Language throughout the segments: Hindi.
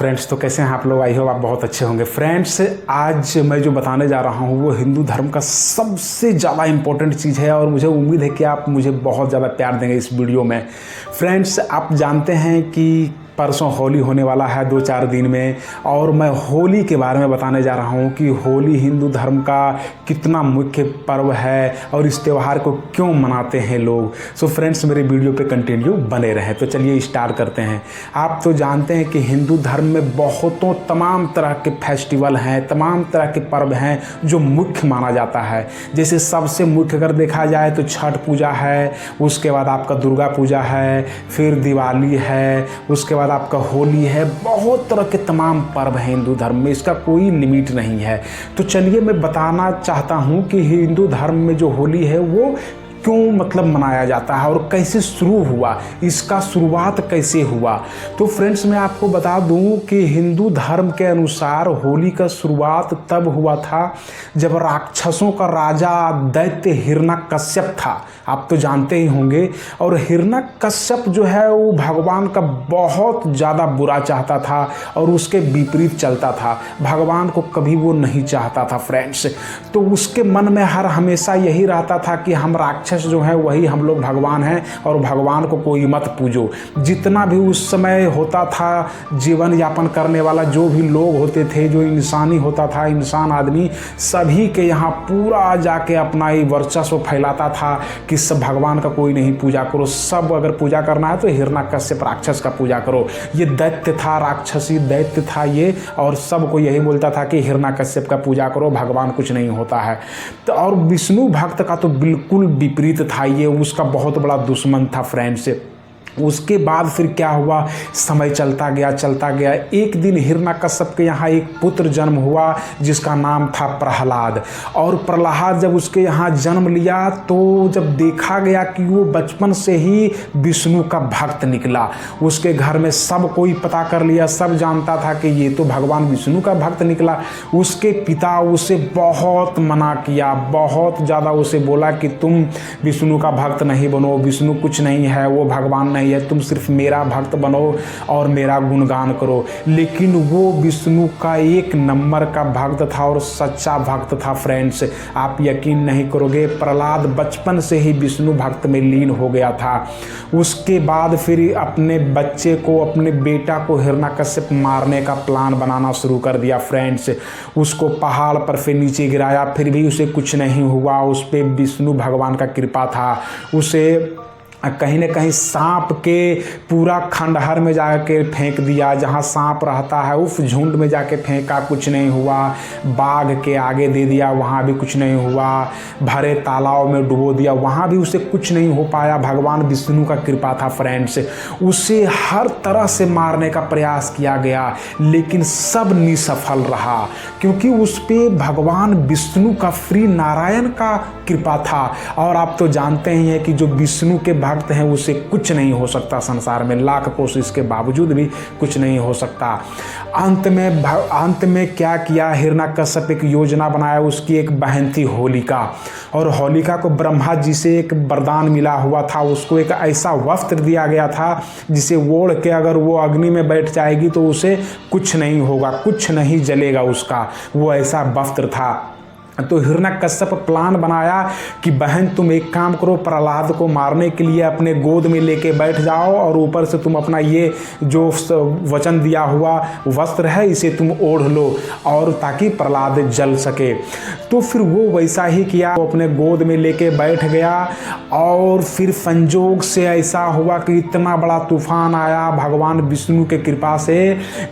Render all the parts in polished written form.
फ्रेंड्स, तो कैसे हैं आप लोग? आई होप आप बहुत अच्छे होंगे। फ्रेंड्स, आज मैं जो बताने जा रहा हूँ वो हिंदू धर्म का सबसे ज़्यादा इम्पोर्टेंट चीज़ है और मुझे उम्मीद है कि आप मुझे बहुत ज़्यादा प्यार देंगे इस वीडियो में। फ्रेंड्स, आप जानते हैं कि परसों होली होने वाला है 2-4 दिन में, और मैं होली के बारे में बताने जा रहा हूँ कि होली हिंदू धर्म का कितना मुख्य पर्व है और इस त्यौहार को क्यों मनाते हैं लोग। सो फ्रेंड्स, मेरे वीडियो पे कंटिन्यू बने रहें। तो चलिए स्टार्ट करते हैं। आप तो जानते हैं कि हिंदू धर्म में बहुतों तमाम तरह के फेस्टिवल हैं, तमाम तरह के पर्व हैं जो मुख्य माना जाता है। जैसे सबसे मुख्य अगर देखा जाए तो छठ पूजा है, उसके बाद आपका दुर्गा पूजा है, फिर दिवाली है, उसके बाद आपका होली है। बहुत तरह के तमाम पर्व हैं हिंदू धर्म में, इसका कोई लिमिट नहीं है। तो चलिए मैं बताना चाहता हूं कि हिंदू धर्म में जो होली है वो क्यों मनाया जाता है और कैसे शुरू हुआ, इसका शुरुआत कैसे हुआ। तो फ्रेंड्स, मैं आपको बता दूं कि हिंदू धर्म के अनुसार होली का शुरुआत तब हुआ था जब राक्षसों का राजा दैत्य हिरण्यकश्यप था। आप तो जानते ही होंगे। और हिरण्यकश्यप जो है वो भगवान का बहुत ज़्यादा बुरा चाहता था और उसके विपरीत चलता था। भगवान को कभी वो नहीं चाहता था फ्रेंड्स। तो उसके मन में हमेशा यही रहता था कि हम राक्षस जो है वही हम लोग भगवान हैं और भगवान को कोई मत पूजो। जितना भी उस समय होता था जीवन यापन करने वाला जो भी लोग होते थे, जो इंसानी होता था, इंसान आदमी, सभी के यहाँ पूरा जाके अपना ही वर्चस्व फैलाता था कि सब भगवान का कोई नहीं पूजा करो, सब अगर पूजा करना है तो हिरण्यकश्यप राक्षस का पूजा करो। ये दैत्य था, राक्षसी दैत्य था ये, और सबको यही बोलता था कि हिरण्यकश्यप का पूजा करो, भगवान कुछ नहीं होता है। तो और विष्णु भक्त का तो बिल्कुल विपरीत था, ये उसका बहुत बड़ा दुश्मन था फ्रेंड्स। उसके बाद फिर क्या हुआ, समय चलता गया। एक दिन हिरण्यकश्यप के यहाँ एक पुत्र जन्म हुआ जिसका नाम था प्रहलाद। और प्रहलाद जब उसके यहाँ जन्म लिया तो जब देखा गया कि वो बचपन से ही विष्णु का भक्त निकला, उसके घर में सब कोई पता कर लिया, सब जानता था कि ये तो भगवान विष्णु का भक्त निकला। उसके पिता उसे बहुत मना किया, बहुत ज़्यादा उसे बोला कि तुम विष्णु का भक्त नहीं बनो, विष्णु कुछ नहीं है, वो भगवान नहीं है, तुम सिर्फ मेरा भक्त बनो और मेरा गुणगान करो। लेकिन वो विष्णु का एक नंबर का भक्त था और सच्चा भक्त था फ्रेंड्स। आप यकीन नहीं करोगे, प्रहलाद बचपन से ही विष्णु भक्त में लीन हो गया था। उसके बाद फिर अपने बच्चे को, अपने बेटा को हिरण्यकश्यप मारने का प्लान बनाना शुरू कर दिया फ्रेंड्स। उसको पहाड़ पर से नीचे गिराया, फिर भी उसे कुछ नहीं हुआ। उस पर विष्णु भगवान का कृपा था। उसे कहीं न कहीं सांप के पूरा खंडहर में जाके फेंक दिया, जहाँ सांप रहता है उस झुंड में जाके फेंका, कुछ नहीं हुआ। बाघ के आगे दे दिया, वहाँ भी कुछ नहीं हुआ। भरे तालाब में डुबो दिया, वहाँ भी उसे कुछ नहीं हो पाया। भगवान विष्णु का कृपा था फ्रेंड्स। उसे हर तरह से मारने का प्रयास किया गया लेकिन सब निसफल रहा, क्योंकि उस पे भगवान विष्णु का श्री नारायण का कृपा था। और आप तो जानते ही हैं कि जो विष्णु के भक्त हैं उसे कुछ नहीं हो सकता संसार में, लाख कोशिश के बावजूद भी कुछ नहीं हो सकता। अंत में क्या किया, हिरण्यकश्यप एक योजना बनाया। उसकी एक बहन थी होलिका, और होलिका को ब्रह्मा जी से एक वरदान मिला हुआ था। उसको एक ऐसा वस्त्र दिया गया था जिसे ओढ़ के अगर वो अग्नि में बैठ जाएगी तो उसे कुछ नहीं होगा, कुछ नहीं जलेगा उसका, वो ऐसा वस्त्र था। तो हिरण्यकश्यप प्लान बनाया कि बहन तुम एक काम करो, प्रहलाद को मारने के लिए अपने गोद में लेके बैठ जाओ और ऊपर से तुम अपना ये जो वचन दिया हुआ वस्त्र है इसे तुम ओढ़ लो, और ताकि प्रहलाद जल सके। तो फिर वो वैसा ही किया, वो अपने गोद में लेके बैठ गया। और फिर संजोग से ऐसा हुआ कि इतना बड़ा तूफान आया भगवान विष्णु के कृपा से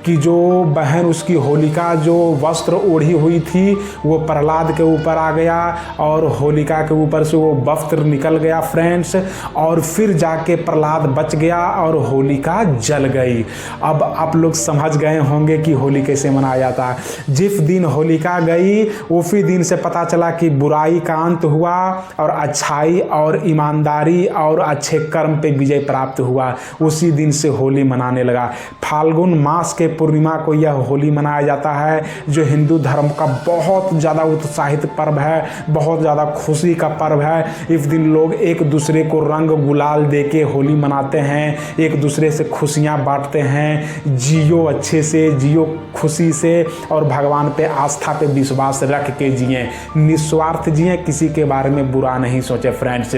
कि जो बहन उसकी होलिका जो वस्त्र ओढ़ी हुई थी वो प्रहलाद के ऊपर आ गया और होलिका के ऊपर से वो वस्त्र निकल गया फ्रेंड्स। और फिर जाके प्रहलाद बच गया और होलिका जल गई। अब आप लोग समझ गए होंगे कि होली कैसे मनाया जाता है। जिस दिन होलिका गई उसी दिन से पता चला कि बुराई का अंत हुआ और अच्छाई और ईमानदारी और अच्छे कर्म पे विजय प्राप्त हुआ। उसी दिन से होली मनाने लगा। फाल्गुन मास के पूर्णिमा को यह होली मनाया जाता है, जो हिंदू धर्म का बहुत ज़्यादा उत्साह उत्साहित पर्व है, बहुत ज़्यादा खुशी का पर्व है। इस दिन लोग एक दूसरे को रंग गुलाल देके होली मनाते हैं, एक दूसरे से खुशियाँ बांटते हैं। जियो अच्छे से, जियो खुशी से और भगवान पे आस्था पे विश्वास रख के जिए, निस्वार्थ जिए, किसी के बारे में बुरा नहीं सोचे फ्रेंड्स।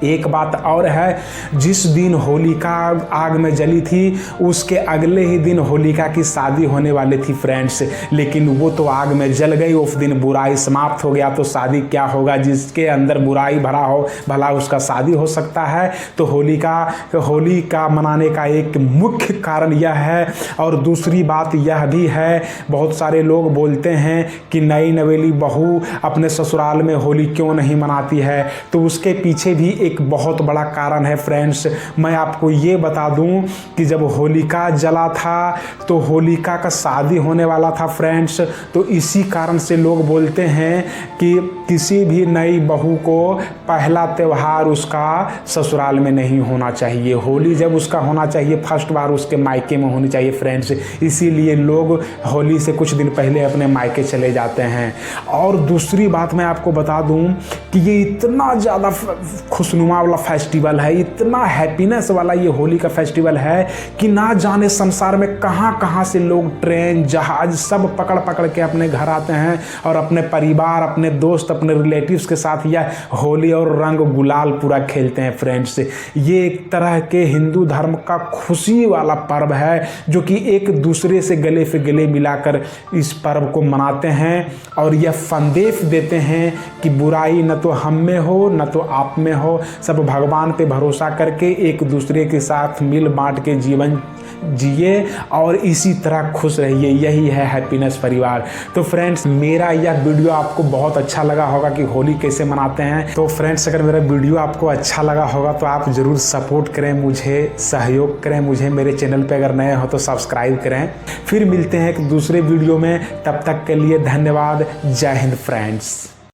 एक बात और है, जिस दिन होलिका आग में जली थी उसके अगले ही दिन होलिका की शादी होने वाली थी फ्रेंड्स, लेकिन वो तो आग में जल गई। उस दिन बुराई समाप्त हो गया, तो शादी क्या होगा? जिसके अंदर बुराई भरा हो भला उसका शादी हो सकता है। तो होली का मनाने का एक मुख्य कारण यह है। और दूसरी बात यह भी है, बहुत सारे लोग बोलते हैं कि नई नवेली बहू अपने ससुराल में होली क्यों नहीं मनाती है, तो उसके पीछे भी एक बहुत बड़ा कारण है फ्रेंड्स। मैं आपको ये बता दूं कि जब होलिका जला था तो होलिका का शादी होने वाला था फ्रेंड्स। तो इसी कारण से लोग बोलते हैं कि किसी भी नई बहू को पहला त्यौहार उसका ससुराल में नहीं होना चाहिए। होली जब उसका होना चाहिए फर्स्ट बार उसके मायके में होनी चाहिए फ्रेंड्स। इसीलिए लोग होली से कुछ दिन पहले अपने मायके चले जाते हैं। और दूसरी बात मैं आपको बता दूं कि ये इतना ज़्यादा खुशनुमा वाला फेस्टिवल है, इतना हैप्पीनेस वाला ये होली का फेस्टिवल है कि ना जाने संसार में कहाँ कहाँ से लोग ट्रेन जहाज सब पकड़ पकड़ के अपने घर आते हैं और अपने परिवार, अपने दोस्त, अपने रिलेटिव्स के साथ यह होली और रंग गुलाल पूरा खेलते हैं फ्रेंड्स। ये एक तरह के हिंदू धर्म का खुशी वाला पर्व है जो कि एक दूसरे से गले से गले मिलाकर इस पर्व को मनाते हैं और यह संदेश देते हैं कि बुराई न तो हम में हो न तो आप में हो, सब भगवान पे भरोसा करके एक दूसरे के साथ मिल बांट के जीवन जिए और इसी तरह खुश रहिए। यही है हैप्पीनेस परिवार। तो फ्रेंड्स, मेरा यह वीडियो आपको बहुत अच्छा लगा होगा कि होली कैसे मनाते हैं। तो फ्रेंड्स, अगर मेरा वीडियो आपको अच्छा लगा होगा तो आप ज़रूर सपोर्ट करें मुझे, सहयोग करें मुझे। मेरे चैनल पे अगर नए हो तो सब्सक्राइब करें। फिर मिलते हैं एक दूसरे वीडियो में, तब तक के लिए धन्यवाद। जय हिंद फ्रेंड्स।